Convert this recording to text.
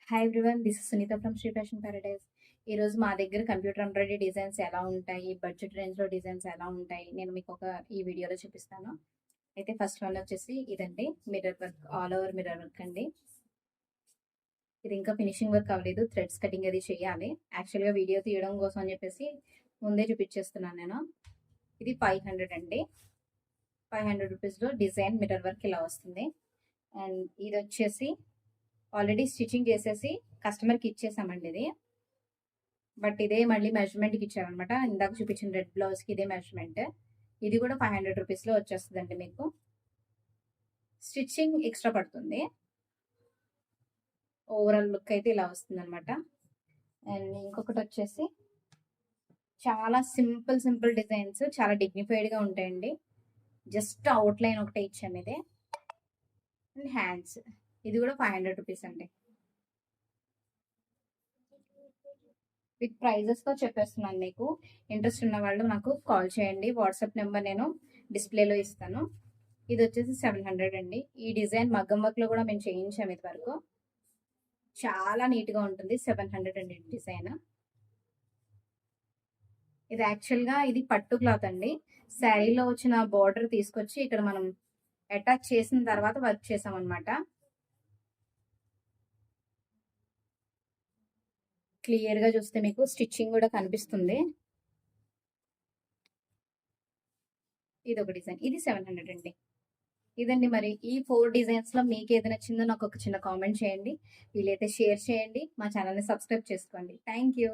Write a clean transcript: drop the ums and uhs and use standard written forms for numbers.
Hi everyone, this is Sunitha from Sri Fashion Paradise. ఈరోజు మా దగ్గర కంప్యూటర్ ఎంబ్రాయిడరీ డిజైన్స్ ఎలా ఉంటాయి, బడ్జెట్ రేంజ్లో డిజైన్స్ ఎలా ఉంటాయి, నేను మీకు ఈ వీడియోలో చూపిస్తాను. అయితే ఫస్ట్ వన్ వచ్చేసి ఇదండి, mirror work, all over mirror work అండి. ఇది ఇంకా ఫినిషింగ్ వర్క్ అవ్వలేదు, థ్రెడ్స్ కటింగ్ అది చేయాలి. యాక్చువల్గా వీడియో తీయడం కోసం అని చెప్పేసి ముందే చూపించేస్తున్నాను నేను. ఇది 500 అండి. 500 రూపీస్లో డిజైన్ మిర్రర్ వర్క్ ఇలా వస్తుంది. అండ్ ఇది వచ్చేసి ఆల్రెడీ స్టిచ్చింగ్ చేసేసి కస్టమర్కి ఇచ్చేసామండి ఇది. బట్ ఇదే మళ్ళీ మెజర్మెంట్కి ఇచ్చారనమాట. ఇందాక చూపించిన రెడ్ బ్లౌజ్కి ఇదే మెజర్మెంట్. ఇది కూడా 500 రూపీస్లో వచ్చేస్తుందండి. మీకు స్టిచ్చింగ్ ఎక్స్ట్రా పడుతుంది. ఓవరాల్ లుక్ అయితే ఇలా వస్తుంది అనమాట. అండ్ ఇంకొకటి వచ్చేసి చాలా సింపుల్ డిజైన్స్, చాలా డిగ్నిఫైడ్గా ఉంటాయండి. జస్ట్ అవుట్ లైన్ ఒకటే ఇచ్చాము ఇదే. అండ్ హ్యాండ్స్, ఇది కూడా 500 రూపీస్ అండి. విత్ ప్రైజెస్తో చెప్పేస్తున్నాను మీకు. ఇంట్రెస్ట్ ఉన్న వాళ్ళు నాకు కాల్ చేయండి. వాట్సాప్ నెంబర్ నేను డిస్ప్లేలో ఇస్తాను. ఇది వచ్చేసి 700 అండి. ఈ డిజైన్ మగ్గం వర్క్లో కూడా మేము చేయించాము ఇది వరకు. చాలా నీట్గా ఉంటుంది. 700 అండి డిజైన్. ఇది యాక్చువల్గా ఇది పట్టు క్లాత్ అండి. శారీలో వచ్చిన బార్డర్ తీసుకొచ్చి ఇక్కడ మనం అటాచ్ చేసిన తర్వాత వర్క్ చేసాం అనమాట. క్లియర్గా చూస్తే మీకు స్టిచ్చింగ్ కూడా కనిపిస్తుంది. ఇది ఒక డిజైన్, ఇది 700 అండి. ఇదండి, మరి ఈ 4 డిజైన్స్లో మీకు ఏది నచ్చిందో నాకు ఒక చిన్న కామెంట్ చేయండి. వీలైతే షేర్ చేయండి. మా ఛానల్ని సబ్స్క్రైబ్ చేసుకోండి. Thank you.